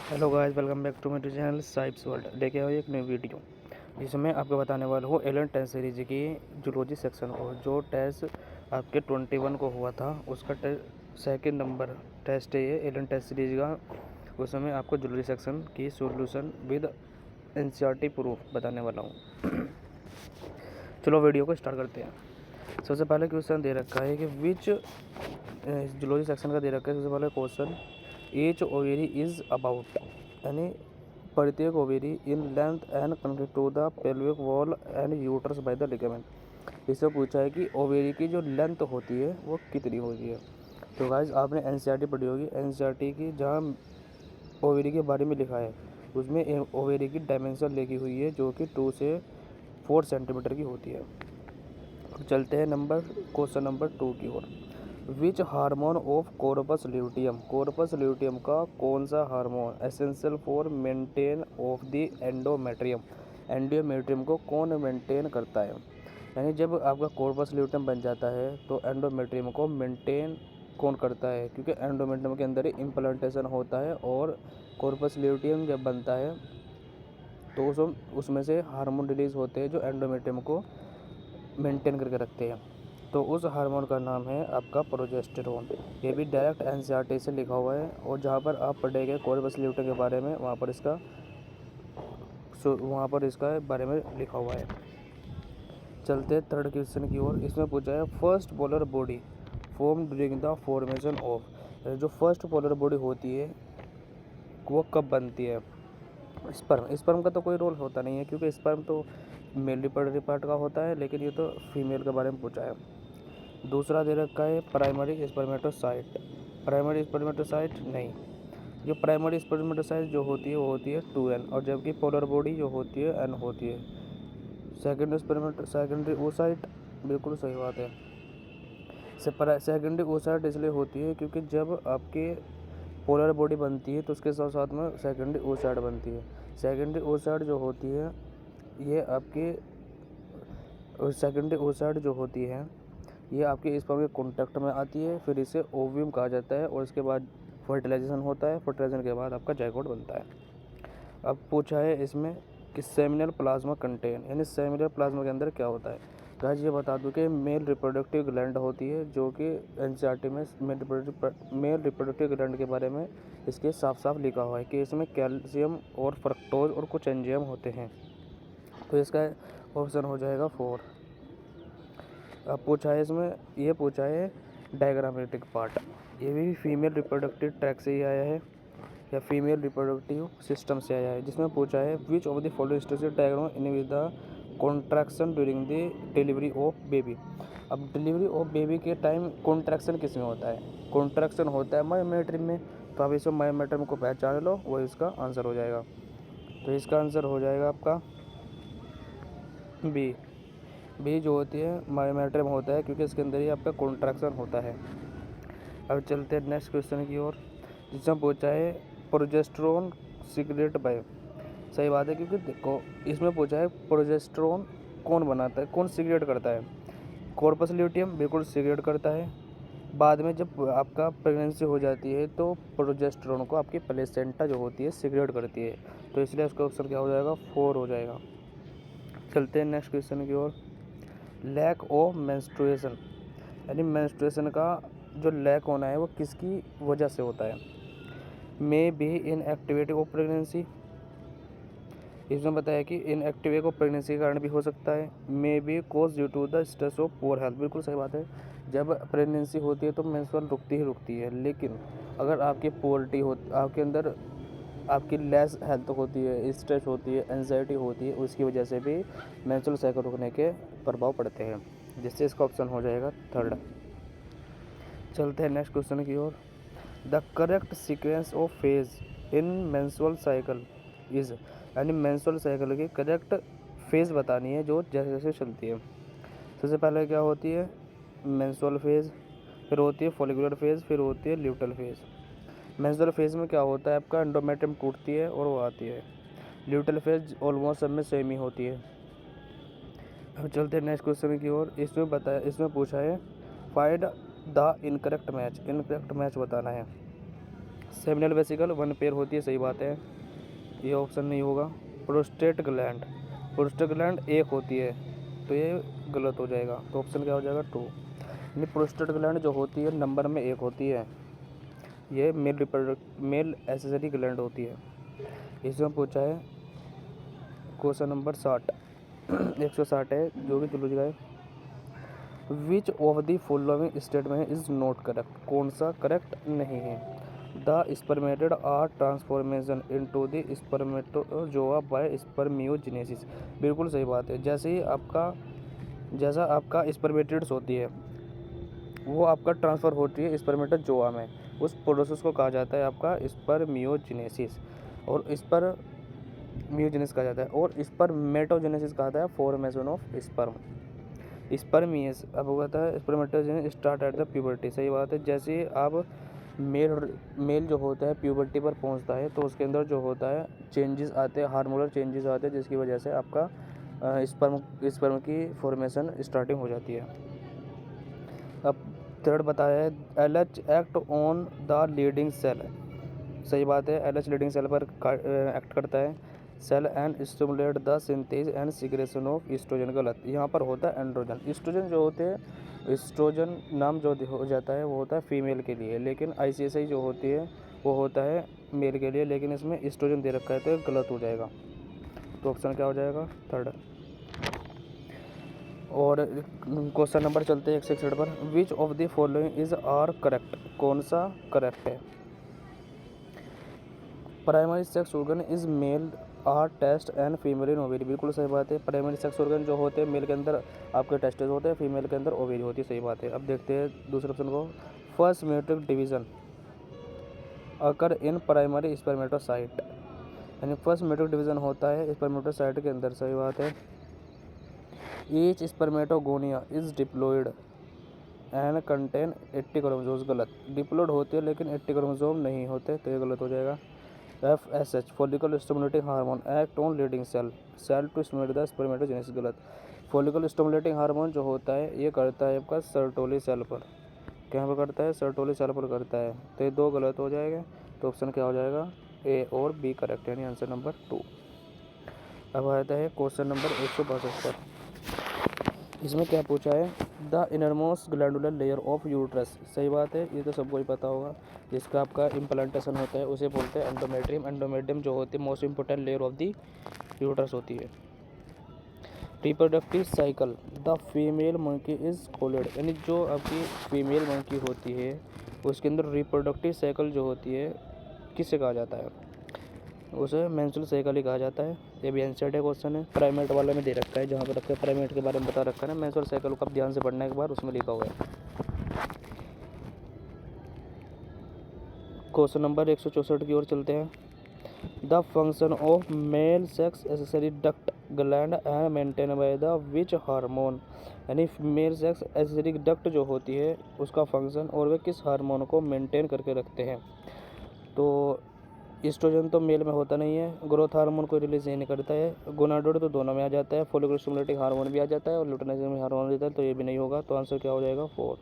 Hello guys, welcome back to my channel साइप्स world. लेके आओ एक न्यू वीडियो जिसमें आपको बताने वाला हूँ एलन टेस्ट सीरीज की जूलॉजी सेक्शन को। जो टेस्ट आपके 21 को हुआ था उसका सेकंड नंबर टेस्ट है ये एलन टेस्ट सीरीज का। उसमें आपको जूलॉजी सेक्शन की सॉल्यूशन विद एनसीईआरटी प्रूफ बताने वाला हूँ। चलो वीडियो को स्टार्ट करते हैं। सबसे पहले क्वेश्चन दे रखा है कि विच जूलॉजी सेक्शन का दे रखा है। सबसे पहले question, each ovary is about, यानी प्रत्येक ovary in length and connected to the pelvic wall and uterus by the ligament. इससे पूछा है कि ओवेरी की जो लेंथ होती है वो कितनी होती है। तो गाइस आपने एनसीईआरटी पढ़ी होगी। एनसीईआरटी की जहाँ ओवेरी के बारे में लिखा है उसमें ओवेरी की डायमेंशन लिखी हुई है जो कि 2 से 4 सेंटीमीटर की होती है। चलते हैं क्वेश्चन नंबर 2 की ओर। Which hormone of corpus luteum, corpus luteum का कौन सा hormone essential for maintain of the endometrium, endometrium को कौन मेंटेन करता है। यानी जब आपका कॉर्पस ल्यूटियम बन जाता है तो एंडोमेट्रियम को मेंटेन कौन करता है, क्योंकि एंडोमेट्रियम के अंदर ही इम्प्लांटेशन होता है और कॉर्पस ल्यूटियम जब बनता है तो उसमें से हार्मोन रिलीज होते हैं जो एंडोमेट्रियम को मेंटेन करके रखते हैं। तो उस हार्मोन का नाम है आपका प्रोजेस्टेरोन। ये भी डायरेक्ट एनसीईआरटी से लिखा हुआ है और जहाँ पर आप पढ़ेंगे कॉर्पस ल्यूटियम के बारे में वहाँ पर इसका बारे में लिखा हुआ है। चलते थर्ड क्वेश्चन की ओर। इसमें पूछा है first polar body form during the formation of, जो फर्स्ट पोलर बॉडी होती है वो कब बनती है। स्पर्म का तो कोई रोल होता नहीं है क्योंकि स्पर्म तो मेल रिप्रोडक्टिव पार्ट का होता है, लेकिन ये तो फीमेल के बारे में पूछा है। दूसरा दे रखा है प्राइमरी स्पर्मेटोसाइट। प्राइमरी स्पर्मेटोसाइट नहीं, जो प्राइमरी स्पर्मेटोसाइट जो होती है वो होती है 2n, और जबकि पोलर बॉडी जो होती है n होती है। सेकेंडरी ओसाइट, बिल्कुल सही बात है। सेकेंडरी ओसाइट इसलिए होती है क्योंकि जब आपके पोलर बॉडी बनती है तो उसके साथ साथ में सेकेंडरी ओसाइट बनती है। सेकेंडरी ओसाइट जो होती है ये आपके सेकेंडरी ओसाइट जो होती है ये आपके स्पर्म के कॉन्टैक्ट में आती है, फिर इसे ओव्यूम कहा जाता है और इसके बाद फर्टिलाइजेशन होता है। फर्टिलाइजेशन के बाद आपका जाइगोट बनता है। अब पूछा है इसमें कि सेमिनल प्लाज्मा कंटेन, यानी सेमिनल प्लाज्मा के अंदर क्या होता है। गाइस ये बता दूं कि मेल रिप्रोडक्टिव ग्लैंड होती है, जो कि एनसीईआरटी में मेल रिप्रोडक्टिव ग्लैंड के बारे में इसके साफ साफ लिखा हुआ है कि इसमें कैल्शियम और फ्रक्टोज और कुछ एंजाइम होते हैं। तो इसका ऑप्शन हो जाएगा 4। अब पूछा है इसमें, ये पूछा है डायग्रामेटिक पार्ट, ये भी फीमेल रिप्रोडक्टिव ट्रैक से ही आया है या फीमेल रिप्रोडक्टिव सिस्टम से आया है, जिसमें पूछा है which of the following structure diagram in with the contraction during the delivery of baby. अब डिलीवरी ऑफ बेबी के टाइम कॉन्ट्रैक्शन किस में होता है। कॉन्ट्रैक्शन होता है मायोमेट्रियम में। तो आप इसमें मायोमेट्रियम को पहचान लो, वो इसका आंसर हो जाएगा। तो इसका आंसर हो जाएगा आपका बी जो होती है मायोमेट्रियम होता है, क्योंकि इसके अंदर ही आपका कॉन्ट्रैक्शन होता है। अब चलते हैं नेक्स्ट क्वेश्चन की ओर, जिसमें पूछा है प्रोजेस्टेरोन सीक्रेट बाय। सही बात है, क्योंकि देखो इसमें पूछा है प्रोजेस्टेरोन कौन बनाता है, कौन सीक्रेट करता है। कॉर्पस ल्यूटियम बिल्कुल सीक्रेट करता है। बाद में जब आपका प्रेगनेंसी हो जाती है तो प्रोजेस्टेरोन को आपकी प्लेसेंटा जो होती है सीक्रेट करती है। तो इसलिए उसका आंसर क्या हो जाएगा, 4 हो जाएगा। चलते हैं नेक्स्ट क्वेश्चन की ओर। लैक ऑफ मेंस्ट्रुएशन, यानी मेंस्ट्रुएशन का जो लैक होना है वो किसकी वजह से होता है। May B inactivity of pregnancy, इसमें बताया कि इनएक्टिविटी ऑफ प्रेगनेंसी के कारण भी हो सकता है। May be cause due to the stress of poor health, बिल्कुल सही बात है। जब प्रेगनेंसी होती है तो मेंस्ट्रुअल रुकती है, लेकिन अगर आपकी पुअर्टी हो, आपके अंदर आपकी लेस हेल्थ होती है, स्ट्रेस होती है, एंजाइटी होती है, उसकी वजह से भी मेंस्ट्रुअल साइकिल रुकने के प्रभाव पड़ते हैं, जिससे इसका ऑप्शन हो जाएगा 3rd। चलते हैं नेक्स्ट क्वेश्चन की ओर। The correct sequence of phase in menstrual cycle is, यानी मेंस्ट्रुअल साइकिल की करेक्ट फेज बतानी है जो जैसे जैसे चलती है। सबसे पहले क्या होती है मेंस्ट्रुअल फेज, फिर होती है फॉलिकुलर फेज, फिर होती है ल्यूटल फेज। मेंस्ट्रुअल फेज में क्या होता है, आपका एंडोमेट्रियम टूटती है और वो आती है। ल्यूटल फेज ऑलमोस्ट सब में सेम ही होती है। अब चलते हैं नेक्स्ट क्वेश्चन की ओर। इसमें पूछा है find the incorrect match, incorrect match बताना है। सेमिनल वेसिकल 1 पेयर होती है, सही बात है, ये ऑप्शन नहीं होगा। प्रोस्टेट ग्लैंड, प्रोस्टेट ग्लैंड 1 होती है, तो ये गलत हो जाएगा, तो ऑप्शन क्या हो जाएगा 2। यानी प्रोस्टेट ग्लैंड जो होती है नंबर में 1 होती है, ये मेल एसेसरी ग्लैंड होती है। इसमें पूछा है क्वेश्चन नंबर 60 160 है, जो कि चलो जाए। Which of the following statement is not correct, कौन सा करेक्ट नहीं है। The spermatids are transformation into the spermatozoa by spermiogenesis, बिल्कुल सही बात है। जैसा आपका स्पर्मेटेड्स होती है वो आपका ट्रांसफ़र होती है स्पर्मेटोजोआ में, उस प्रोसेस को कहा जाता है आपका स्पर्मियोजेनेसिस, और स्पर्मियोजेनेसिस कहा जाता है, और स्पर्मेटोजेनेसिस कहा जाता है फॉर्मेशन ऑफ स्पर्म। स्पर्मियस अब होता है spermatogenesis start at the puberty, सही बात है। जैसे ही आप मेल जो होता है प्यूबर्टी पर पहुंचता है तो उसके अंदर जो होता है चेंजेस आते हैं, हार्मोनल चेंजेस आते हैं, जिसकी वजह से आपका स्पर्म की फॉर्मेशन स्टार्टिंग हो जाती है। अब थर्ड बताया है LH act on the leading cell, सही बात है, LH लीडिंग सेल पर एक्ट करता है। Cell and stimulate the synthesis and secretion of estrogen, गलत, यहाँ पर होता है एंड्रोजन। ईस्ट्रोजन जो होते हैं, ईस्ट्रोजन नाम जो हो जाता है वो होता है फीमेल के लिए, लेकिन ICSI जो होती है वो होता है मेल के लिए, लेकिन इसमें ईस्ट्रोजन दे रखा है तो ये गलत हो जाएगा, तो ऑप्शन क्या हो जाएगा 3rd। और क्वेश्चन नंबर चलते हैं 161 पर। Which of the following is are correct, कौन सा करेक्ट है। Primary sex organ is male are test and female in ovary, बिल्कुल सही बात है। प्राइमरी सेक्स ऑर्गन जो होते हैं मेल के अंदर आपके टेस्टिस होते हैं, फीमेल के अंदर ओवेरी होती है, सही बात है। अब देखते हैं दूसरे ऑप्शन को। First meiotic division occur in primary spermatocyte, यानी फर्स्ट म्यूटेक डिवीजन होता है स्पर्मेटोसाइट के अंदर, सही बात है। Each spermatogonia is diploid and contain 80 chromosomes, गलत, डिप्लॉयड होती है लेकिन 80 क्रोमोसोम नहीं होते, तो ये गलत हो जाएगा। FSH follicle stimulating hormone act on leading cell to stimulate the spermatogenesis, गलत। फॉलिकल स्टिमुलेटिंग हार्मोन जो होता है ये करता है आपका सर्टोली सेल पर, कहाँ पर करता है, सर्टोली सेल पर करता है, तो ये 2 गलत हो जाएगा, तो ऑप्शन क्या हो जाएगा A और B करेक्ट, यानी आंसर नंबर 2। अब आता है क्वेश्चन नंबर 162 पर। इसमें क्या पूछा है, the innermost glandular layer of uterus, सही बात है, ये तो सबको ही पता होगा, जिसका आपका इम्प्लांटेशन होता है उसे बोलते हैं एंडोमेट्रियम। एंडोमेट्रियम जो होती है most important layer of the uterus होती है। Reproductive cycle the female monkey is called, यानी जो आपकी फीमेल मंकी होती है उसके अंदर रिप्रोडक्टिव साइकिल जो होती है किससे कहा जाता है, उसे मेंस्ट्रुअल साइकिल ही कहा जाता है। ये भी एनसीईआरटी क्वेश्चन है, प्राइमेट वाले में दे रखा है, जहाँ पर रखा है प्राइमेट के बारे में बता रखा है ना, मेंस्ट्रुअल साइकिल को आप ध्यान से पढ़ने के बाद उसमें लिखा हुआ है। क्वेश्चन नंबर 164 की ओर चलते हैं। The function of male sex accessory duct gland and maintain by the which hormone, यानी मेल सेक्स एसेसरी डक्ट जो होती है उसका फंक्शन और वे किस हार्मोन को मेंटेन करके रखते हैं। तो ईस्ट्रोजन तो मेल में होता नहीं है, ग्रोथ हार्मोन कोई रिलीज नहीं करता है, गोनाडोड तो दोनों में आ जाता है, फॉलिकल स्टिमुलेटिंग हार्मोन भी आ जाता है और लुटेनाइजिंग हार्मोन देता है, तो ये भी नहीं होगा, तो आंसर क्या हो जाएगा 4।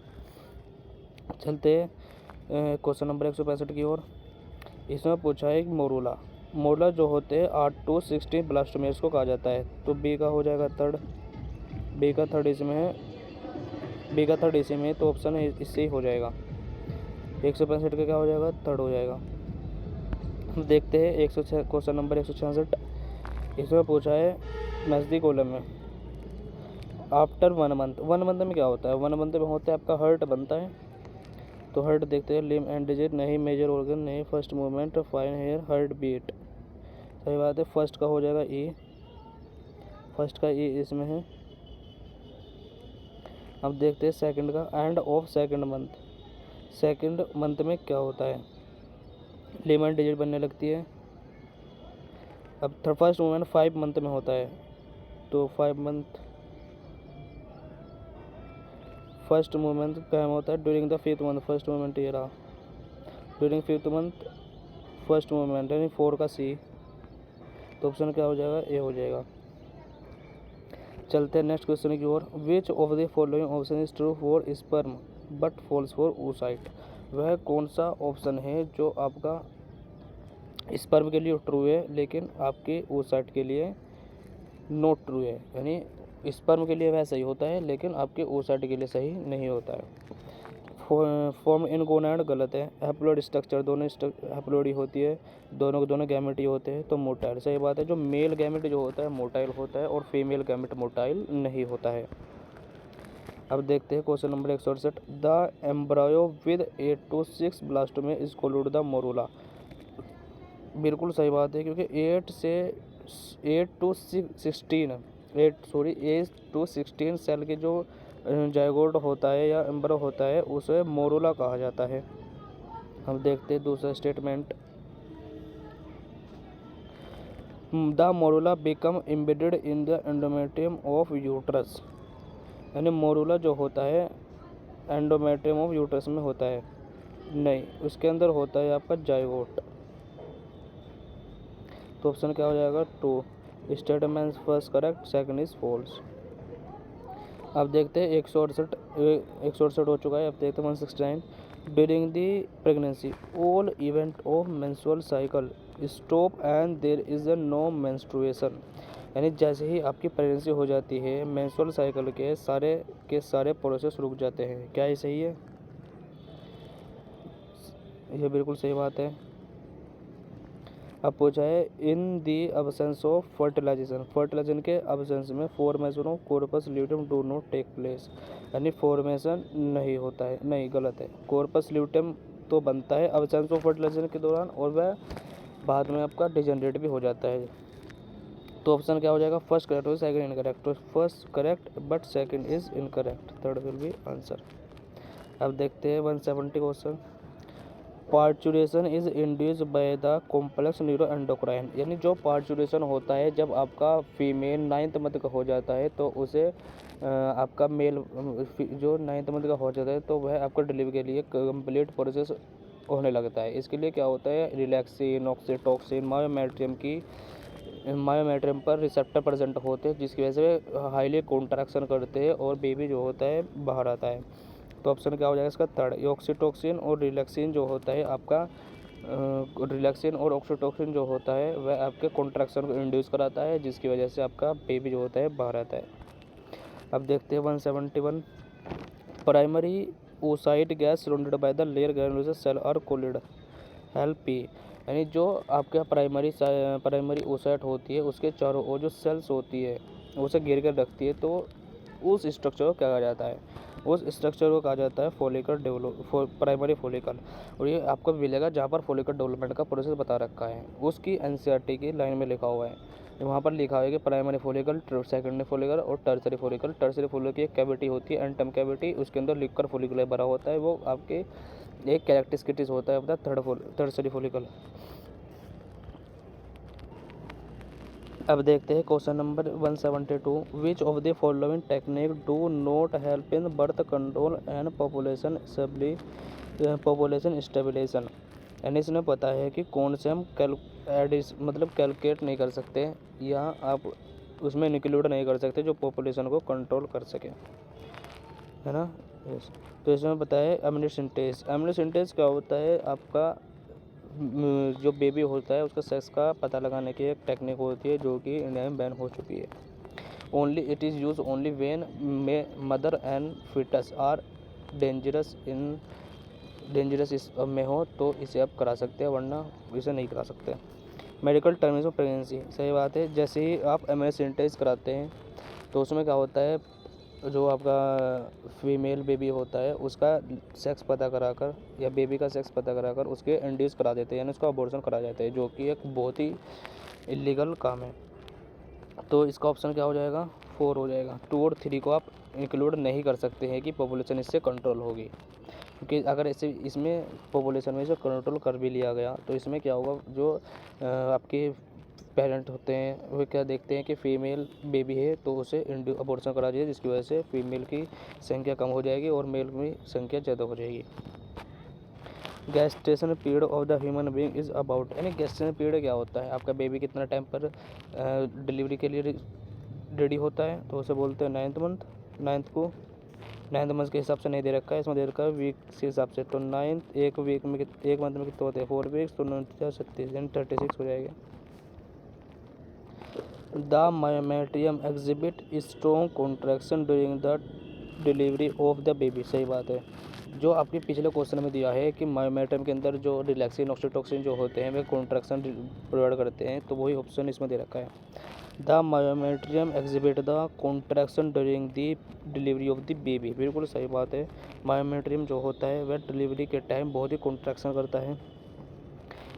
चलते क्वेश्चन नंबर 165 की ओर। इसमें पूछा है मोरुला जो होते हैं 8 to 16 ब्लास्टोमेर्स को कहा जाता है, तो बी का हो जाएगा 3rd, बी का 3rd इसमें है, बी का 3rd इसी में, तो ऑप्शन इससे ही हो जाएगा। 165 का क्या हो जाएगा 3rd हो जाएगा। देखते हैं क्वेश्चन नंबर 166। इसमें पूछा है नज़दीक कॉलम में आफ्टर 1 मंथ, 1 मंथ में क्या होता है, 1 मंथ में होता है आपका हर्ट बनता है, तो हर्ट देखते हैं, लिम एंड डिजिट नहीं, मेजर ऑर्गन नहीं, first movement, fine hair, heart beat, सही बात है। फर्स्ट का हो जाएगा ई, फर्स्ट का ई इसमें है। अब देखते हैं सेकंड का, एंड ऑफ सेकंड मंथ में क्या होता है, लिम एंड डिजिट बनने लगती है। अब फर्स्ट मूवमेंट 5 मंथ में होता है, तो 5 मंथ फर्स्ट मूवमेंट क्या होता है, during the 5th month, first movement ये रहा, during 5th month first movement, यानी 4 का सी, तो ऑप्शन क्या हो जाएगा ए हो जाएगा। चलते हैं नेक्स्ट क्वेश्चन की ओर। Which of the following option is true for sperm but false for oocyte, वह कौन सा ऑप्शन है जो आपका स्पर्म के लिए ट्रू है लेकिन आपके oocyte के लिए नॉट ट्रू है। यानी स्पर्म के लिए वह सही होता है लेकिन आपके oocyte के लिए सही नहीं होता है। फॉर्म इन गोनाड गलत है। हैप्लॉइड स्ट्रक्चर दोनों हैप्लॉइड होती है, दोनों के दोनों गैमेट ही होते हैं तो मोटाइल सही बात है। जो मेल गैमेट जो होता है मोटाइल होता है और फीमेल गैमेट मोटाइल नहीं होता है। अब देखते हैं question number 168। The embryo with 8 to 6 blastomere is called the morula. बिल्कुल सही बात है क्योंकि 8 to 16 सेल के जो जाइगोट होता है या एम्ब्रो होता है उसे मोरूला कहा जाता है। हम देखते हैं दूसरा statement. The morula become embedded in the endometrium of uterus. यानी मोरूला जो होता है एंडोमेट्रियम ऑफ यूट्रस में होता है, नहीं उसके अंदर होता है आपका जाइगोट। तो ऑप्शन क्या हो जाएगा 2। Statement first correct, second is false. अब देखते हैं 168 हो चुका है। अब देखते हैं 169। During the pregnancy all event of menstrual cycle stop and there is a no menstruation. यानी जैसे ही आपकी प्रेगनेंसी हो जाती है मेंस्ट्रुअल साइकिल के सारे प्रोसेस रुक जाते हैं। क्या ये सही है? ये बिल्कुल सही बात है। अब पूछा है in the absence of fertilization के अब्सेंस में formation of corpus luteum do not take place. यानी फॉर्मेशन नहीं होता है, नहीं गलत है। कॉर्पस ल्यूटियम तो बनता है अब्सेंस ऑफ फर्टिलाइजेशन के दौरान और वह बाद में आपका डिजनरेट भी हो जाता है। तो ऑप्शन क्या हो जाएगा? फर्स्ट करेक्ट और सेकंड इनकरेक्ट। तो first correct but second is incorrect, third will be answer. अब देखते हैं 170 question. Parturition is induced by the complex neuro endocrine. यानी जो पार्चुरेशन होता है जब आपका फीमेल 9th मंथ का हो जाता है तो उसे आपका मेल जो 9th मंथ का हो जाता है तो वह आपका डिलीवरी के लिए कंप्लीट प्रोसेस होने लगता है। इसके लिए क्या होता है? रिलैक्सिन, ऑक्सीटोसिन, मायोमेट्रियम पर रिसेप्टर प्रेजेंट होते हैं जिसकी वजह से हाईली कॉन्ट्रैक्शन करते हैं और बेबी जो होता है बाहर आता है। तो ऑप्शन क्या हो जाएगा इसका? थर्ड। ऑक्सीटोसिन और रिलैक्सिन जो होता है आपका रिलैक्सिन और ऑक्सीटोसिन जो होता है वह आपके कॉन्ट्रैक्शन को इंड्यूस कराता है जिसकी वजह से आपका बेबी जो होता है बाहर आता है। अब देखते हैं 171। Primary oocyte gas surrounded by the layer granulosus cell are called हेल्पी। यानी जो आपका प्राइमरी oocyte होती है उसके चारों ओर जो सेल्स होती है उसे घेर कर रखती है तो उस स्ट्रक्चर को क्या कहा जाता है? उस स्ट्रक्चर को कहा जाता है प्राइमरी फॉलिकल। और ये आपको मिलेगा जहाँ पर फॉलिकल डेवलपमेंट का प्रोसेस बता रखा है उसकी एनसीईआरटी की लाइन में लिखा हुआ है। वहाँ पर लिखा हुआ है कि प्राइमरी फॉलिकल, सेकेंडरी फॉलिकल और टर्सरी फॉलिकल। टर्सरी फॉलिकल की एक कैविटी होती है एंटम कैविटी, उसके अंदर लिक्विड फॉलिकुलर भरा होता है, वो आपके एक कैरेक्टरिस्टिक्स होता है अपना टर्सरी फॉलिकल। अब देखते हैं question number 172। Which of the following technique do not help in birth control and population stabilisation. यानी इसमें पता है कि कौन से हम कैलकुलेट नहीं कर सकते या आप उसमें इंक्लूड नहीं कर सकते जो पॉपुलेशन को कंट्रोल कर सके, है ना। तो इसमें बताया एमनिसिंटेज। एमनिसिंटेज क्या होता है? आपका जो बेबी होता है उसका सेक्स का पता लगाने की एक टेक्निक होती है जो कि इंडिया में बैन हो चुकी है। Only it is use only when mother and foetus are dangerous में हो तो इसे आप करा सकते हैं वरना इसे नहीं करा सकते। मेडिकल टर्म्स ऑफ प्रेगनेंसी, सही बात है। जैसे ही आप एमनिसिंटेज कराते हैं तो उसमें क्या होता है? जो आपका फीमेल बेबी होता है उसका सेक्स पता कराकर या बेबी का सेक्स पता कराकर उसके इंड्यूस करा देते हैं यानी उसका अबॉर्शन करा जाता है जो कि एक बहुत ही इलीगल काम है। तो इसका ऑप्शन क्या हो जाएगा? 4 हो जाएगा। 2 और 3 को आप इंक्लूड नहीं कर सकते हैं कि पॉपुलेशन इससे कंट्रोल होगी, क्योंकि अगर इसमें पॉपुलेशन में से कंट्रोल कर भी लिया गया तो इसमें क्या होगा? जो आपके पेरेंट होते हैं वो क्या देखते हैं कि फीमेल बेबी है तो उसे अबॉर्शन करा दिया जिसकी वजह से फीमेल की संख्या कम हो जाएगी और मेल की संख्या ज़्यादा हो जाएगी। Gestation period of the human being is about. यानी गेस्टेशन पीरियड क्या होता है? आपका बेबी कितना टाइम पर डिलीवरी के लिए रेडी होता है तो उसे बोलते हैं 9th मंथ, 9th को 9th मंथ के हिसाब से नहीं दे रखा है, इसमें दे रखा है वीक के हिसाब से। तो 9 एक वीक में एक मंथ में कितने होते हैं 4 वीक्स, तो 9 36 यानी 36 हो जाएगा। The myometrium exhibit strong contraction during the delivery of the baby. सही बात है, जो आपके पिछले क्वेश्चन में दिया है कि मायोमेट्रियम के अंदर जो रिलैक्सिन ऑक्सीटोसिन जो होते हैं वे कॉन्ट्रैक्शन प्रोवाइड करते हैं, तो वही ऑप्शन इसमें दे रखा है। The myometrium exhibit the contraction during the delivery of the baby. बिल्कुल सही बात है, मायोमेट्रियम जो होता है वह डिलीवरी के टाइम बहुत ही कॉन्ट्रैक्शन करता है।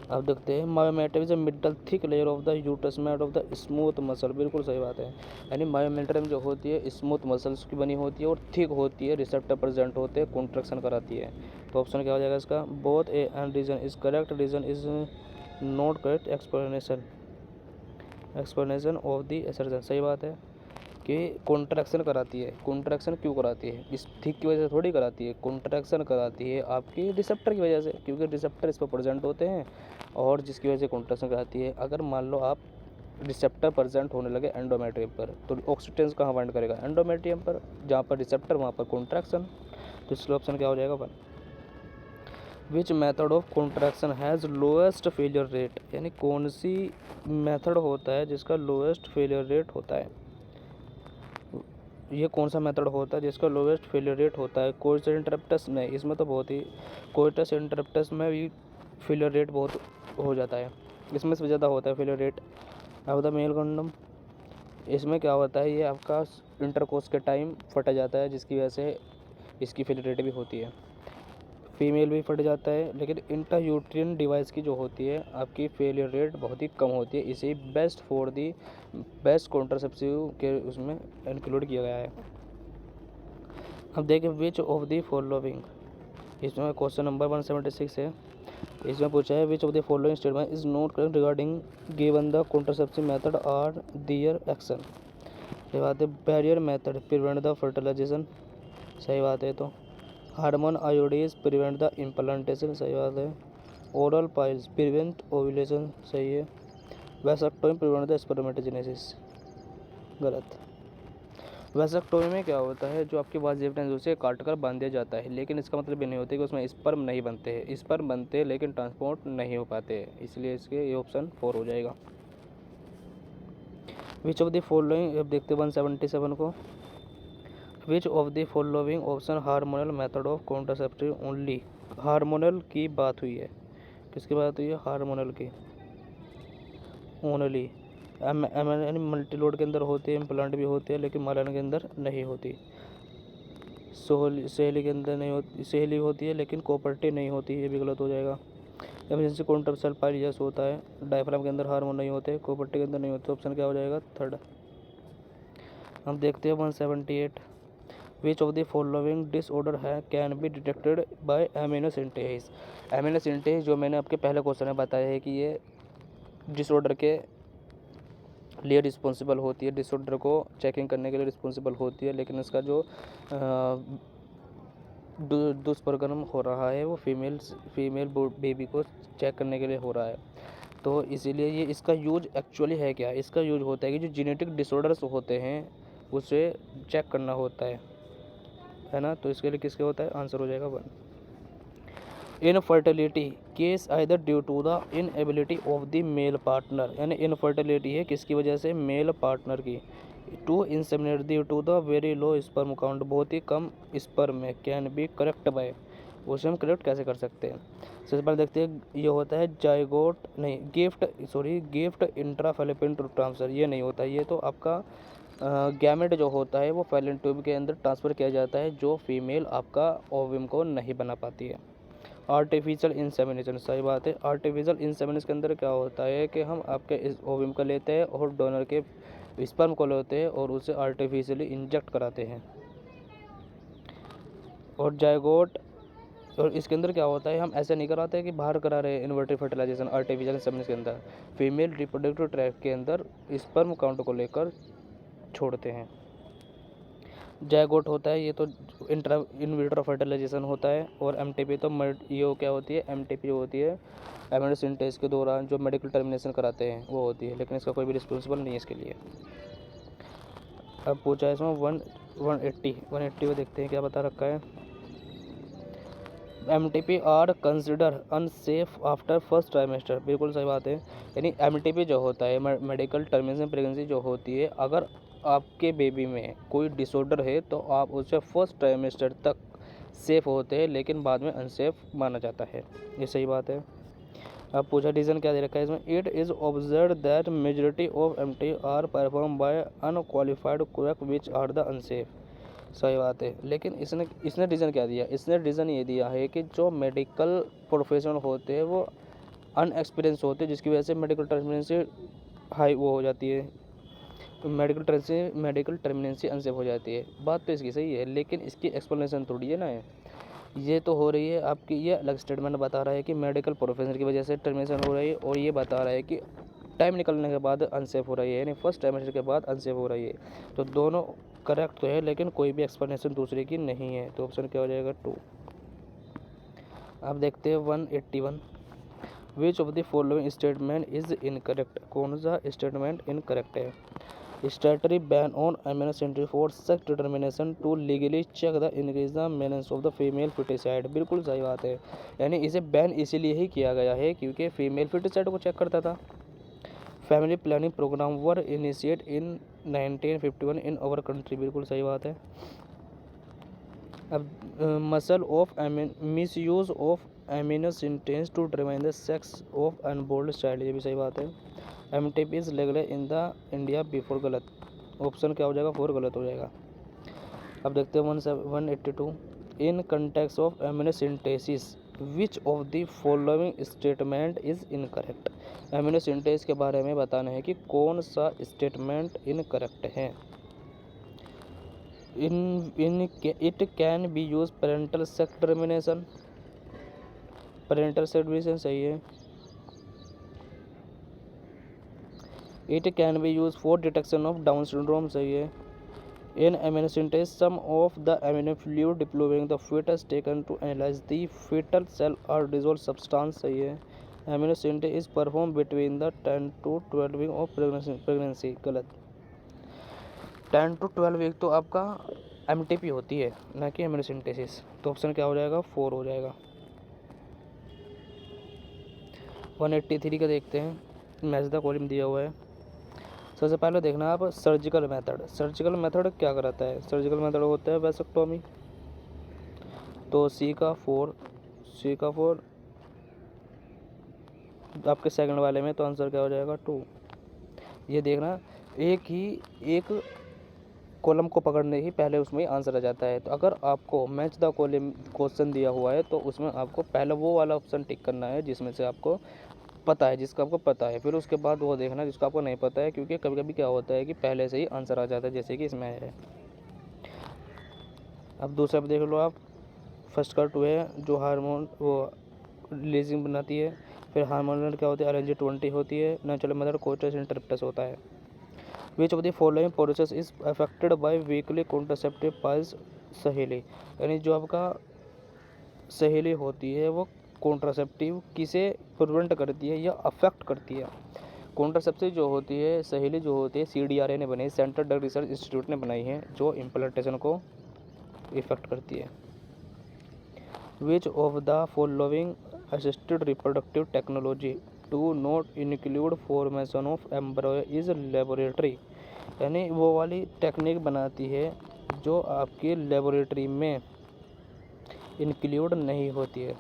अब देखते हैं myometrium is a middle thick layer of the uterus made of the smooth muscle. बिल्कुल सही बात है, यानी मायोमेट्रियम जो होती है स्मूथ मसल्स की बनी होती है और थिक होती है, रिसेप्टर प्रेजेंट होते हैं, कॉन्ट्रैक्शन कराती है। तो ऑप्शन क्या हो जाएगा इसका? Both A and reason is correct, reason is not correct, explanation of the assertion. सही बात है कि कॉन्ट्रैक्शन कराती है। कॉन्ट्रैक्शन क्यों कराती है? इस थिक की वजह से थोड़ी कराती है, कॉन्ट्रैक्शन कराती है आपकी रिसेप्टर की वजह से, क्योंकि रिसेप्टर इस पर प्रेजेंट होते हैं और जिसकी वजह से कॉन्ट्रैक्शन कराती है। अगर मान लो आप रिसेप्टर प्रेजेंट होने लगे एंडोमेट्रियम पर, तो ऑक्सीटेंस कहाँ बाइंड करेगा? एंडोमेट्रियम पर, जहाँ पर रिसेप्टर वहाँ पर कॉन्ट्रैक्शन। तो इसका ऑप्शन क्या हो जाएगा? 1। Which method of contraction has lowest failure rate, यानी कौन सी मेथड होता है जिसका लोएस्ट फेलियर रेट होता है? ये कौन सा मेथड होता है जिसका लोवेस्ट फेलियर रेट होता है? कोइटस इंटरप्टस नहीं, इसमें तो बहुत ही कोइटस इंटरप्टस में भी फेलियर रेट बहुत हो जाता है, इसमें से ज़्यादा होता है फेलियर रेट। अब द मेल कंडम, इसमें क्या होता है, ये आपका इंटरकोर्स के टाइम फटा जाता है, जिसकी वजह से इसकी फेलियर रेट भी होती है। फीमेल भी फट जाता है, लेकिन इंट्रायूट्रिन डिवाइस की जो होती है आपकी फेलियर रेट बहुत ही कम होती है। इसे best for the best contraceptive के उसमें इंक्लूड किया गया है। अब देखें विच ऑफ द फॉलोइंग, इसमें क्वेश्चन नंबर 176 है। इसमें पूछा है which of the following statement is not correct regarding given the contraceptive method are their action. सही बात है, barrier method prevent the fertilization. सही बात है, तो hormone IUDs prevent the implantation. सही बात है, ओरल पाइल्स प्रिवेंट ओव्यूलेशन। सही है, वैसेक्टोमी प्रिवेंट द स्पर्मेटोजेनेसिस। गलत। वैसेक्टोमी में क्या होता है, जो आपकी वाजिब उसे काट कर बांध दिया जाता है, लेकिन इसका मतलब ये नहीं होता कि उसमें स्पर्म नहीं बनते हैं, स्पर्म बनते हैं लेकिन ट्रांसपोर्ट नहीं हो पाते, इसलिए इसके ये ऑप्शन 4 हो जाएगा। विच ऑफ द फॉलोइंग, अब देखते 177 को। विच of the following option hormonal method of contraceptive only. Hormonal की बात हुई है, किसकी बात हुई है? हार्मोनल की ओनली। यानी मल्टीलोड के अंदर होते हैं, इम्प्लांट भी होते हैं, लेकिन मालन के अंदर नहीं होती। सहेली के अंदर नहीं होती, सहेली होती है लेकिन कॉपर्टी नहीं होती, ये भी गलत हो जाएगा। एमरजेंसी कॉन्ट्रासेप्शन पाइल यस होता है, डायफ्राम के अंदर हार्मोन नहीं होते, कॉपर्टी के अंदर नहीं होते। ऑप्शन क्या हो जाएगा? 3rd। हम देखते हैं 178। Which of the following disorder है can be detected by amino synthesis. Amino synthesis जो मैंने आपके पहले क्वेश्चन में बताया है कि ये डिसऑर्डर के लिए रिस्पॉन्सिबल होती है, डिसऑर्डर को चेकिंग करने के लिए रिस्पॉन्सिबल होती है, लेकिन इसका जो दुष्प्रकर्म हो रहा है वो फीमेल बेबी को चेक करने के लिए हो रहा है। तो इसीलिए ये इसका यूज एक्चुअली है क्या? इसका यूज होता है कि जो जेनेटिक डिसऑर्डर्स होते हैं उसे चेक करना होता है ना। तो इसके लिए किसके होता है? आंसर हो जाएगा 1। Infertility case either due to the inability of the male partner, यानी इनफर्टिलिटी है किसकी वजह से? मेल पार्टनर की। To inseminate due to the very low sperm count, बहुत ही कम स्पर्म में। कैन बी करेक्ट बाय, उसे हम करेक्ट कैसे कर सकते हैं? सबसे पहले देखते हैं, ये होता है जाइगोट नहीं गिफ्ट इंट्राफैलोपियन ट्रांसफर, ये नहीं होता। ये तो आपका गैमेट जो होता है वो फैलोपियन ट्यूब के अंदर ट्रांसफ़र किया जाता है, जो फीमेल आपका ओवम को नहीं बना पाती है। आर्टिफिशियल इंसेमिनेशन, सही बात है। आर्टिफिशियल इंसेमिनेशन के अंदर क्या होता है कि हम आपके इस ओवम को लेते हैं और डोनर के स्पर्म को लेते हैं और उसे आर्टिफिशियली इंजेक्ट कराते हैं। और जाइगोट, और इसके अंदर क्या होता है, हम ऐसे नहीं कराते कि बाहर करा रहे हैं इन्वर्टेड फर्टिलाइजेशन आर्टिफिशियल इंसेमिनेशन के अंदर, फीमेल रिप्रोडक्टिव ट्रैक्ट के अंदर स्पर्म काउंट को लेकर छोड़ते हैं। जाइगोट होता है, ये तो इन विट्रो फर्टिलाइजेशन होता है। और एमटीपी तो ये क्या होती है? एमटीपी होती है एमिनो सिंथेसिस के दौरान जो मेडिकल टर्मिनेशन कराते हैं वो होती है, लेकिन इसका कोई भी रिस्पॉन्सिबल नहीं है इसके लिए। अब पूछा है इसमें 180 को देखते हैं क्या बता रखा है। MTP are consider unsafe after first trimester, बिल्कुल सही बात है। यानी MTP जो होता है मेडिकल टर्मिनेशन प्रेगनेंसी जो होती है, अगर आपके बेबी में कोई डिसऑर्डर है तो आप उसे फर्स्ट ट्राइमेस्टर तक सेफ होते हैं, लेकिन बाद में अनसेफ माना जाता है। ये सही बात है। अब पूछा रीज़न क्या दे रखा है इसमें, it is observe that majority of MT are perform by unqualified quack which are the unsafe. सही बात है, लेकिन इसने रीज़न क्या दिया, इसने रीज़न ये दिया है कि जो मेडिकल प्रोफेशनल होते हैं वो अनएक्सपीरियंस होते हैं, जिसकी वजह से मेडिकल टर्मिनेंसी हाई वो हो जाती है, मेडिकल टर्मिनेंसी अनसेफ हो जाती है। बात तो इसकी सही है, लेकिन इसकी एक्सप्लेनेशन थोड़ी है ना ये तो हो रही है आपकी, ये अलग स्टेटमेंट बता रहा है कि मेडिकल प्रोफेशनल की वजह से टर्मिनेशन हो रही है, और ये बता रहा है कि टाइम निकलने के बाद अनसेफ हो रही है, यानी फर्स्ट ट्राइमेस्टर के बाद अनसेफ हो रही है। तो दोनों करेक्ट तो है, लेकिन कोई भी एक्सप्लेनेशन दूसरे की नहीं है, तो ऑप्शन क्या हो जाएगा 2। अब देखते हैं 181, which of the following statement is incorrect, कौन सा स्टेटमेंट इनकरेक्ट है। Statutory ban on amino for sex determination to legally check the increase the menace of the female foeticide, बिल्कुल सही बात है। यानी इसे बैन इसीलिए ही किया गया है क्योंकि फीमेल फिटिसाइड को चेक करता था। Family planning programme were initiate in 1951 in our country, बिल्कुल सही बात है। अब muscle of misuse of amino synthesis to determine the sex of unborn child, ये भी सही बात है। MTP is legal in the India before, गलत, ऑप्शन क्या हो जाएगा 4 गलत हो जाएगा। अब देखते हैं 182, in context of amino synthesis which of the following statement is incorrect, amino synthesis के बारे में बताना है कि कौन सा स्टेटमेंट इनकरेक्ट है। It can be use parental sex determination, parental sex determination सही है। It can be use for detection of down syndrome, सही है। In amniocentesis some of the amino fluid deploying the fetus taken to analyse the fetal cell और dissolve substance, सही है। Amniocentesis is perform between the 10 to 12 week of pregnancy, गलत। 10 to 12 week तो आपका MTP होती है, ना कि एमिनोसिंटेसिस, तो ऑप्शन क्या हो जाएगा 4 हो जाएगा। 183 का देखते हैं, मैच द कॉलम दिया हुआ है। सबसे पहले देखना आप सर्जिकल मेथड क्या कराता है। सर्जिकल मेथड होता है वैसेक्टोमी, तो सी का 4 आपके सेकंड वाले में, तो आंसर क्या हो जाएगा 2। ये देखना एक कॉलम को पकड़ने ही पहले उसमें आंसर आ जाता है, तो अगर आपको मैच द कॉलम क्वेश्चन दिया हुआ है तो उसमें आपको पहले वो वाला ऑप्शन टिक करना है जिसमें से आपको पता है, जिसका आपको पता है, फिर उसके बाद वो देखना जिसका आपको नहीं पता है, क्योंकि कभी कभी क्या होता है कि पहले से ही आंसर आ जाता है, जैसे कि इसमें है। अब दूसरा भी देख लो आप, फर्स्ट का 2 है जो हार्मोन वो रिलीजिंग बनाती है, फिर हार्मोनल क्या होती है RNG20 होती है, नेचुरल मेथड कोस्टस इंटरप्टस होता है। Which of the following process is affected by weekly contraceptive piles, सहेली, यानी जो आपका सहेली होती है वो कॉन्ट्रासेप्टिव किसे प्रिवेंट करती है या अफेक्ट करती है। कॉन्ट्रासेप्टिव जो होती है, सहेली जो होती है CDRA ने बनाई, सेंट्रल ड्रग रिसर्च इंस्टीट्यूट ने बनाई है, जो इम्प्लांटेशन को इफेक्ट करती है। Which of the following assisted reproductive technology to not include formation of embryo is laboratory, यानी वो वाली टेक्निक बनाती है जो आपकी लेबोरेटरी में इंक्लूड नहीं होती है।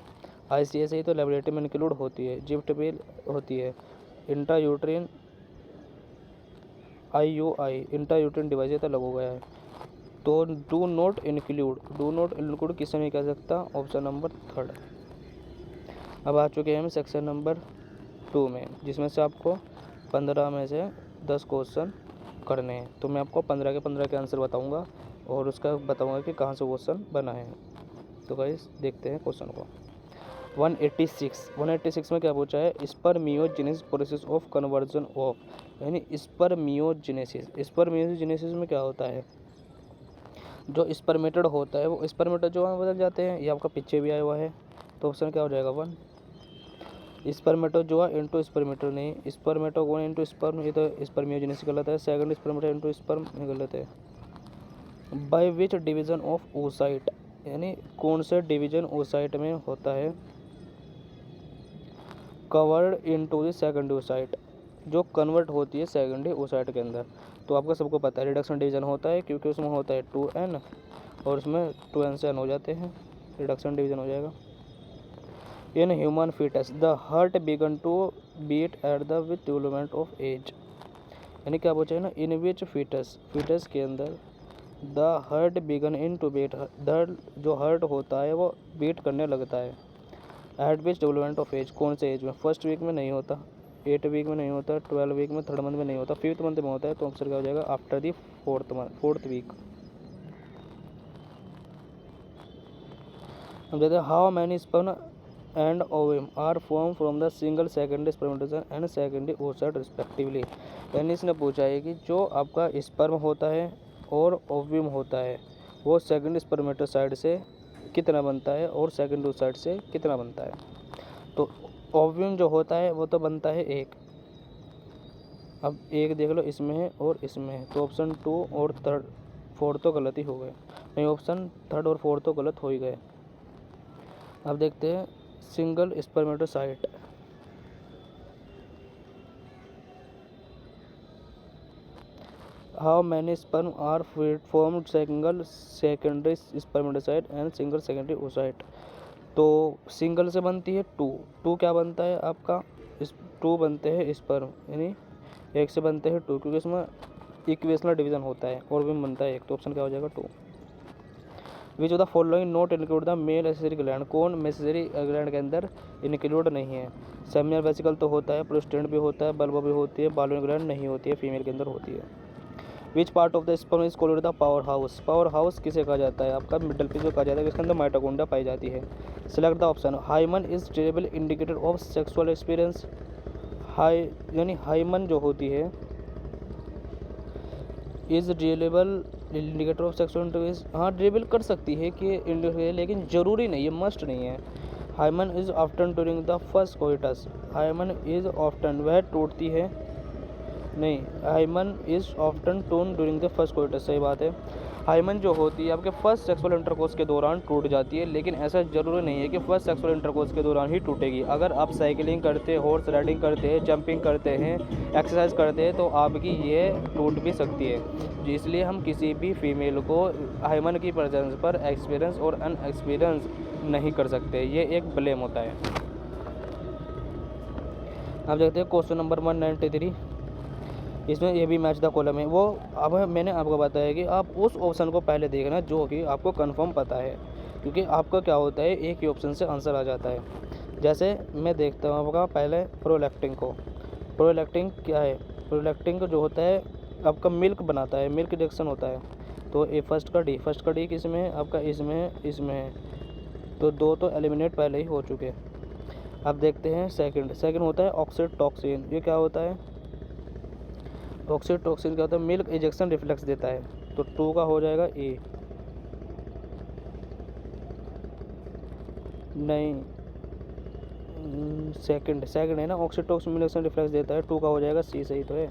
ICSI तो लेबोरेटरी में इंक्लूड होती है, जिफ्ट भी होती है, इंट्रायूट्रिन IUI इंट्रायूट्रिन डिवाइस तो अलग हो गया है। तो डू नॉट इंक्लूड किसी नहीं कह सकता, ऑप्शन नंबर 3। अब आ चुके हैं हम सेक्शन नंबर 2 में, जिसमें से आपको 15 में से 10 क्वेश्चन करने हैं। तो मैं आपको 15 के आंसर बताऊंगा और उसका बताऊंगा कि कहाँ से क्वेश्चन बना है। तो गाइस देखते हैं क्वेश्चन को। 186 में क्या पूछा है, spermiogenesis process of conversion of, यानी स्पर्मियोजेनेसिस में क्या होता है, जो स्पर्मेटेड होता है वो स्पर्मेटेड जो है बदल जाते हैं, ये आपका पीछे भी आया हुआ है, तो ऑप्शन क्या हो जाएगा 1। स्पर्मेटोजोआ इंटू स्पर्मेटो नहीं, स्पर्मेटोगोन इंटू स्पर्म, ये तो स्पर्मियोजेनेसिस गलत है। सेकंड स्पर्मेटो इंटू स्पर्म, ये गलत है। By which division of oocyte, यानी कौन से डिवीजन oocyte में होता है। Covered into the secondary oocyte, जो कन्वर्ट होती है सेकेंडरी oocyte के अंदर। तो आपको सबको पता है रिडक्शन डिवीजन होता है, क्योंकि उसमें होता है 2n और उसमें 2n से n हो जाते हैं, रिडक्शन डिवीजन हो जाएगा। In human foetus the heart began to beat at the with development of age, यानी क्या पूछा है ना, इन विच फीटस के अंदर the heart began in to beat, दर्द जो हार्ट होता है वो बीट करने लगता है। At which development of age, कौन से एज में, फर्स्ट वीक में नहीं होता, 8 वीक में नहीं होता, 12 वीक में, 3rd मंथ में नहीं होता, 5th मंथ में होता है। तो आंसर क्या हो जाएगा, आफ्टर दी 4th वीक। हम कहते हैं how many sperm and ovum are form from the single secondary spermatocyte and secondary oocyte respectively, यानी इसने पूछा है कि जो आपका स्पर्म होता है और ओव्यूम होता है वो सेकेंडरी स्पर्मेटोसाइट से कितना बनता है और सेकेंडरी oocyte से कितना बनता है। तो ओव्यूम जो होता है वो तो बनता है 1, अब 1 देख लो इसमें है और इसमें है, तो ऑप्शन 2 और 4 तो गलत ही हो गए, नहीं ऑप्शन 3rd और 4 तो गलत हो ही गए। अब देखते हैं single spermatocyte, how many sperm are formed single secondary spermatocyte and single secondary oocyte। तो सिंगल से बनती है 2 क्या बनता है आपका, 2 बनते हैं स्पर्म, यानी 1 से बनते हैं 2, क्योंकि इसमें इक्वेशनल डिवीजन होता है और भी बनता है 1, तो ऑप्शन क्या हो जाएगा 2। विच of the following not include the male accessory gland, कौन मेसेसरी ग्लैंड के अंदर इंक्लूड नहीं है। सेमिनल वेसिकल तो होता है, प्रोस्टेट भी होता है, बल्ब भी होती है, बालोइन ग्लैंड नहीं होती है, फीमेल के अंदर होती है। Which part of the sperm is called the power house, power house किसे कहा जाता है, आपका मिडल पीस को कहा जाता है, इसके अंदर माइटोकॉन्ड्रिया पाई जाती है। Select the option, hymen is terrible indicator of sexual experience, यानी हाइमन जो होती है is durable indicator of sexual intercourse, हाँ ड्यूरेबल कर सकती है कि इंडिकेटर, लेकिन ज़रूरी नहीं है, मस्ट नहीं है। Hymen is often during the first coitus, hymen is often वह टूटती है, नहीं hymen is often torn during the first coitus, सही बात है। हाइमन जो होती है आपके फर्स्ट सेक्सुअल इंटरकोर्स के दौरान टूट जाती है, लेकिन ऐसा जरूरी नहीं है कि फर्स्ट सेक्सुअल इंटरकोर्स के दौरान ही टूटेगी। अगर आप साइकिलिंग करते, हॉर्स राइडिंग करते हैं, जंपिंग करते हैं, एक्सरसाइज करते हैं, तो आपकी ये टूट भी सकती है। इसलिए हम किसी भी फीमेल को हाइमन की प्रेजेंस पर एक्सपीरियंस और अनएक्सपीरियंस नहीं कर सकते, ये एक ब्लेम होता है। अब देखते हैं क्वेश्चन नंबर 193, इसमें ये भी मैच द कॉलम है। वो अब मैंने आपको बताया कि आप उस ऑप्शन को पहले देखना जो कि आपको कंफर्म पता है, क्योंकि आपका क्या होता है एक ही ऑप्शन से आंसर आ जाता है। जैसे मैं देखता हूँ आपका पहले प्रोलैक्टिन को, प्रोलैक्टिन क्या है, प्रोलैक्टिन जो होता है आपका मिल्क बनाता है, मिल्क रिडक्शन होता है। तो ये फर्स्ट का डी किस में है आपका, इसमें है, इसमें है, तो 2 तो एलिमिनेट पहले ही हो चुके हैं। अब देखते हैं सेकंड होता है ऑक्सीटोसिन, ये क्या होता है, ऑक्सीटोसिन क्या होता है, मिल्क इजेक्शन रिफ्लेक्स देता है, तो 2 का हो जाएगा ए, नहीं सेकंड है ना, ऑक्सीटोसिन मिल्क इजेक्शन रिफ्लेक्स देता है, 2 का हो जाएगा सी, सही तो है।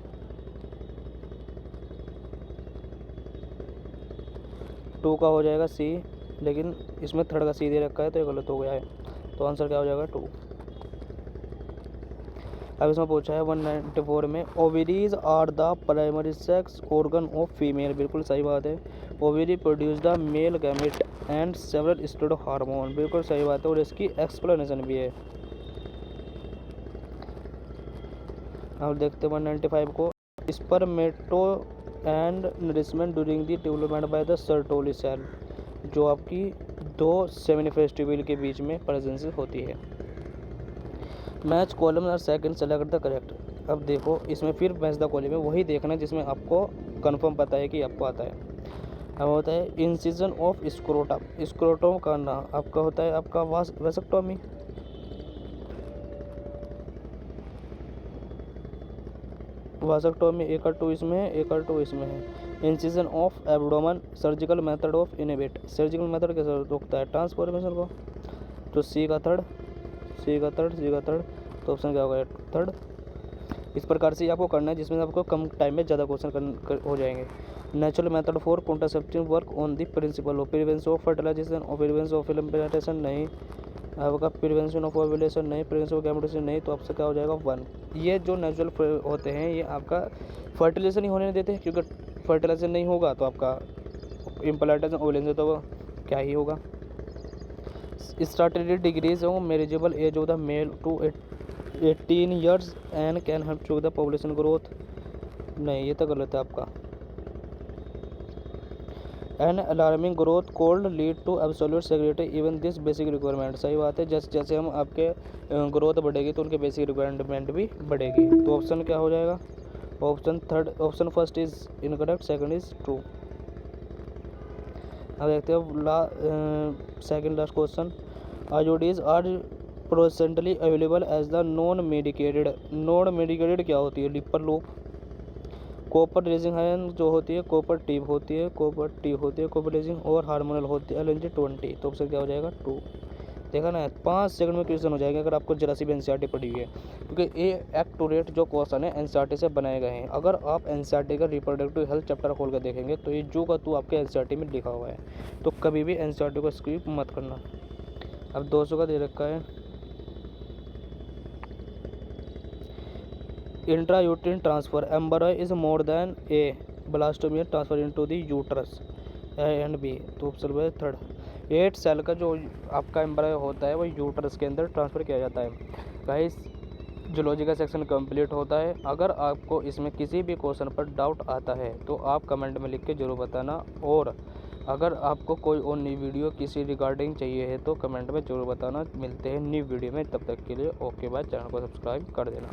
2 का हो जाएगा सी, लेकिन इसमें 3rd का सी दे रखा है तो ये गलत हो गया है, तो आंसर क्या हो जाएगा 2। अब इसमें पूछा है 194 में, ovaries are the primary sex organ of female, बिल्कुल सही बात है। Ovary produce the male gamete and several steroid hormone, बिल्कुल सही बात है, और इसकी एक्सप्लेनेशन भी है। अब देखते हैं 195 को, spermato and nourishment during the development by the Sertoli cell, जो आपकी 2 सेमिनिफेस्टिबल के बीच में प्रेजेंस होती है। मैच कॉलम और सेकंड सेलेक्ट द करेक्ट। अब देखो इसमें फिर मैच द कॉलम है, वही देखना जिसमें आपको कंफर्म पता है कि आपको आता है। अब होता है इंसिजन ऑफ स्क्रोटम, स्क्रोटम का नाम आपका होता है आपका वेसेक्टोमी, वासेक्टोमी 1 और 2 इसमें है, 1 और 2 इसमें है। Incision of abdomen, surgical method of inhibit, surgical method कैसे रोकता है ट्रांसफॉर्मेशन को, तो सी का थर्ड, तो ऑप्शन क्या होगा 3rd। इस प्रकार से आपको करना है जिसमें आपको कम टाइम में ज़्यादा क्वेश्चन हो जाएंगे। Natural method for contraceptive work on the principle of prevention of fertilization और प्रिवेंशन ऑफ इम्प्लांटेशन नहीं, आपका प्रिवेंशन ऑफ ओव्यूलेशन नहीं, प्रिवेंशन ऑफ गैमेटोसिस नहीं, तो आपसे क्या हो जाएगा 1। ये जो नेचुरल होते हैं ये आपका फर्टिलाइजेशन ही होने नहीं देते, क्योंकि फर्टिलाइजेशन नहीं होगा तो आपका इम्प्लांटेशन ओव्यूलेशन तो क्या ही होगा। Started degrees of marriageable age of the male to 18 years and can help to the population growth, नहीं ये तो गलत है आपका। An alarming growth could lead to absolute security even this basic requirement, सही बात है, जैसे जैसे हम आपके ग्रोथ बढ़ेगी तो उनके बेसिक रिक्वायरमेंट भी बढ़ेगी। तो ऑप्शन क्या हो जाएगा, option third, option first is incorrect, second is true. अब देखते हैं second last question, IUDs are presently available as the non medicated, non medicated क्या होती है, Lippes loop, copper raising ion जो होती है, कॉपर टिप होती है, कॉपर रेजिंग और हार्मोनल होती है LNG20, तो ऑप्शन क्या हो जाएगा 2। देखा ना 5 सेकंड में क्वेश्चन हो जाएगा अगर आपको जरा सी भी NCERT पढ़ी हुई है, क्योंकि ये एक्यूरेट जो क्वेश्चन है NCERT से बनाए गए हैं। अगर आप NCERT का रिप्रोडक्टिव हेल्थ चैप्टर खोल कर देखेंगे तो ये जो का तू आपके NCERT में लिखा हुआ है, तो कभी भी NCERT को स्किप मत करना। अब 200 का दे रखा है, intrauterine transfer embryo is more than a blastomere transfer into the uterus, A and B, तो ऑप्शन थर्ड। 8 सेल का जो आपका एम्ब्रॉय होता है वो यूट्रस के अंदर ट्रांसफ़र किया जाता है। गाइस जूलॉजी का सेक्शन कंप्लीट होता है। अगर आपको इसमें किसी भी क्वेश्चन पर डाउट आता है तो आप कमेंट में लिख के ज़रूर बताना, और अगर आपको कोई और नई वीडियो किसी रिगार्डिंग चाहिए है तो कमेंट में ज़रूर बताना। मिलते हैं न्यू वीडियो में, तब तक के लिए ओके बाय। चैनल को सब्सक्राइब कर देना।